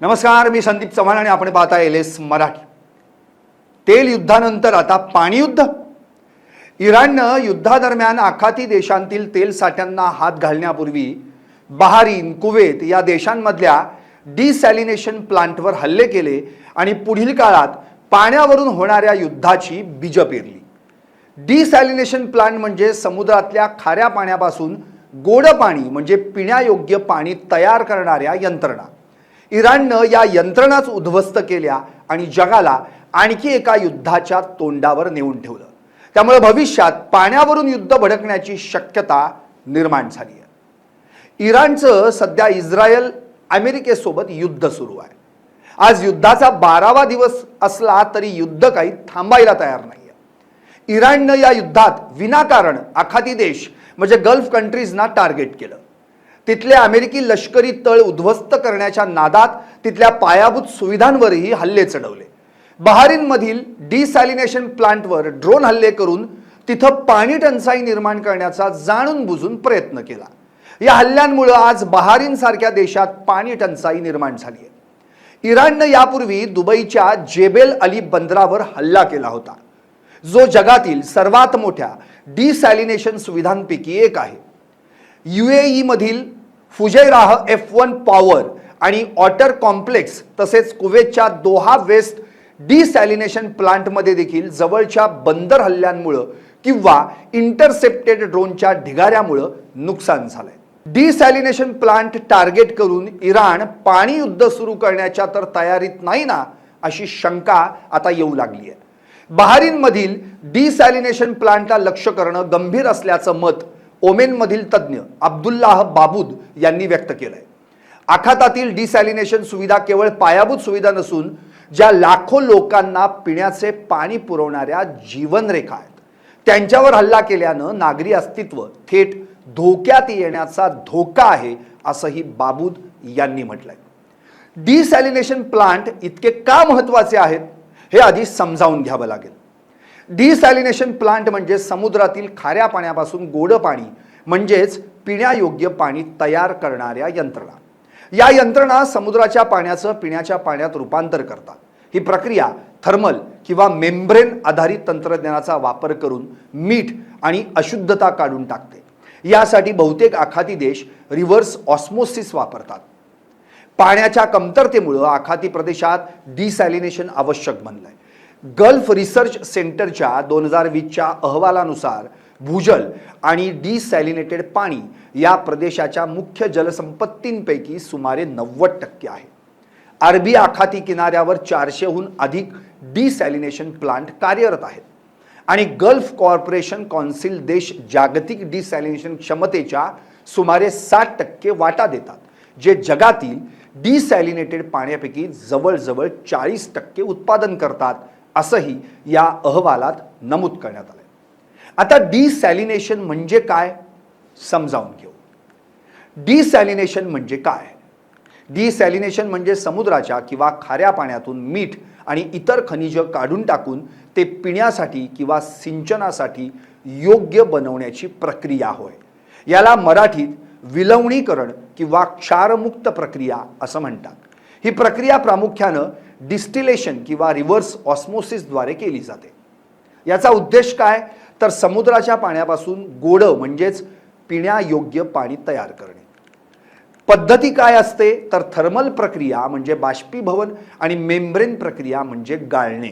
नमस्कार, मी संदीप चव्हाण आणि आपण पाहताय एलएस मराठी। तेल युद्धानंतर आता पाणी युद्ध। इराणनं युद्धादरम्यान आखाती देशांतील तेल साठ्यांना हात घालण्यापूर्वी बहारीन, कुवेत या देशांमधल्या डिसॅलिनेशन प्लांटवर हल्ले केले आणि पुढील काळात पाण्यावरून होणाऱ्या युद्धाची बीज पेरली। डिसॅलिनेशन प्लांट म्हणजे समुद्रातल्या खाऱ्या पाण्यापासून गोड पाणी म्हणजे पिण्यायोग्य पाणी तयार करणाऱ्या यंत्रणा। इराणनं या यंत्रणाच उद्ध्वस्त केल्या आणि जगाला आणखी एका युद्धाच्या तोंडावर नेऊन ठेवलं। त्यामुळे भविष्यात पाण्यावरून युद्ध भडकण्याची शक्यता निर्माण झाली आहे। इराणचं सध्या इस्रायल अमेरिकेसोबत युद्ध सुरू आहे। आज युद्धाचा 12वा दिवस असला तरी युद्ध काही थांबायला तयार नाहीये। इराणनं या युद्धात विनाकारण आखाती देश म्हणजे गल्फ कंट्रीजना टार्गेट केलं। तिथले अमेरिकी लष्करी तळ उद्ध्वस्त करण्याच्या नादात तिथल्या पायाभूत सुविधांवरही हल्ले चढवले। बहारीनमधील डिसॅलिनेशन प्लांटवर ड्रोन हल्ले करून तिथं पाणी टंचाई निर्माण करण्याचा जाणून बुजून प्रयत्न केला। या हल्ल्यांमुळे आज बहारीन सारख्या देशात पाणी टंचाई निर्माण झाली आहे। इराणनं यापूर्वी दुबईच्या जेबेल अली बंदरावर हल्ला केला होता, जो जगातील सर्वात मोठ्या डिसॅलिनेशन सुविधांपैकी एक आहे। UAE मधील फुजैराह F1 पॉवर आणि ऑटर कॉम्प्लेक्स तसेच कुवेतच्या दोहा वेस्ट डिसॅलिनेशन प्लांटमध्ये देखील जवळच्या बंदर हल्ल्यांमुळे किंवा इंटरसेप्टेड ड्रोनच्या ढिगाऱ्यामुळे नुकसान झालंय। डिसॅलिनेशन प्लांट टार्गेट करून इराण पाणी युद्ध सुरू करण्याच्या तर तयारीत नाही ना, अशी शंका आता येऊ लागली आहे। बहारीनमधील डिसॅलिनेशन प्लांटला लक्ष्य करणं गंभीर असल्याचं मत ओमेनमधील तज्ञ अब्दुल्लाह बाबूद यांनी व्यक्त केलंय। आखातातील डिसॅलिनेशन सुविधा केवळ पायाभूत सुविधा नसून ज्या लाखो लोकांना पिण्याचे पाणी पुरवणाऱ्या जीवनरेखा आहेत, त्यांच्यावर हल्ला केल्यानं नागरी अस्तित्व थेट धोक्यात येण्याचा धोका आहे, असंही बाबूद यांनी म्हटलंय। डिसॅलिनेशन प्लांट इतके का महत्त्वाचे आहेत हे आधी समजावून घ्यावं लागेल। डिसॅलिनेशन प्लांट म्हणजे समुद्रातील खाऱ्या पाण्यापासून गोड पाणी म्हणजेच पिण्यायोग्य पाणी तयार करणाऱ्या यंत्रणा। या यंत्रणा समुद्राच्या पाण्याचं पिण्याच्या पाण्यात रूपांतर करतात। ही प्रक्रिया थर्मल किंवा मेम्ब्रेन आधारित तंत्रज्ञानाचा वापर करून मीठ आणि अशुद्धता काढून टाकते। यासाठी बहुतेक आखाती देश रिव्हर्स ऑस्मोसिस वापरतात। पाण्याच्या कमतरतेमुळे आखाती प्रदेशात डिसॅलिनेशन आवश्यक बनलंय। गल्फ रिसर्च सेंटरच्या 2020च्या अहवालानुसार भूजल आणि डिसॅलिनेटेड पाणी या प्रदेशाच्या मुख्य जलसंपत्तींपैकी सुमारे 90% आहे। अरबी आखाती किनाऱ्यावर 400हून अधिक डिसॅलिनेशन प्लांट कार्यरत आहेत आणि गल्फ कॉर्पोरेशन कौन्सिल देश जागतिक डिसॅलिनेशन क्षमतेच्या सुमारे 60% वाटा देतात, जे जगातील डिसॅलिनेटेड पाण्यापैकी जवळजवळ 40% उत्पादन करतात, असंही या अहवालात नमूद करण्यात आलंय। आता डिसॅलिनेशन म्हणजे काय समजावून घेऊ। डिसॅलिनेशन म्हणजे काय? डिसॅलिनेशन म्हणजे समुद्राच्या किंवा खाऱ्या पाण्यातून मीठ आणि इतर खनिज काढून टाकून ते पिण्यासाठी किंवा सिंचनासाठी योग्य बनवण्याची प्रक्रिया होय। याला मराठीत विलवणीकरण किंवा क्षारमुक्त प्रक्रिया असं म्हणतात। ही प्रक्रिया प्रामुख्यानं डिस्टिलेशन किंवा रिव्हर्स ऑस्मोसिसद्वारे केली जाते। याचा उद्देश काय तर समुद्राच्या पाण्यापासून गोड म्हणजेच पिण्यायोग्य पाणी तयार करणे। पद्धती काय असते तर थर्मल प्रक्रिया म्हणजे बाष्पीभवन आणि मेम्ब्रेन प्रक्रिया म्हणजे गाळणे।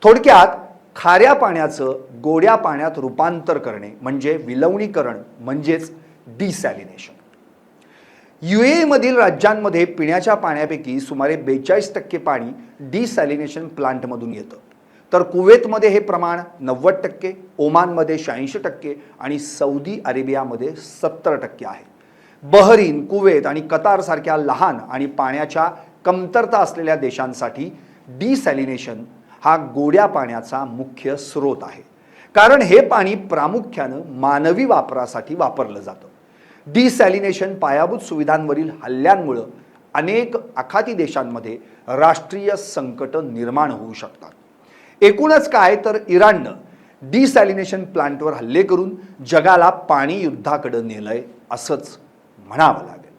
थोडक्यात खाऱ्या पाण्याचं गोड्या पाण्यात रूपांतर करणे म्हणजे विलवणीकरण म्हणजेच डिसॅलिनेशन। UAE मधील राज्यांमध्ये पिण्याच्या पाण्यापैकी सुमारे 42% पाणी डिसॅलिनेशन प्लांटमधून येतं, तर कुवेतमध्ये हे प्रमाण 90%, ओमानमध्ये 86% आणि सौदी अरेबियामध्ये 70% आहे। बहरीन, कुवेत आणि कतार सारख्या लहान आणि पाण्याच्या कमतरता असलेल्या देशांसाठी डिसॅलिनेशन हा गोड्या पाण्याचा मुख्य स्रोत आहे, कारण हे पाणी प्रामुख्यानं मानवी वापरासाठी वापरलं जातं। डिसॅलिनेशन पायाभूत सुविधांवरील हल्ल्यांमुळे अनेक आखाती देशांमध्ये राष्ट्रीय संकट निर्माण होऊ शकतात। एकूणच काय तर इराणनं डिसॅलिनेशन प्लांटवर हल्ले करून जगाला पाणी युद्धाकडे नेलंय असंच म्हणावं लागेल।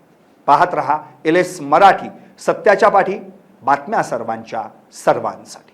पाहत रहा एलएस मराठी, सत्याच्या पाठी, बातम्या सर्वांच्या सर्वांसाठी.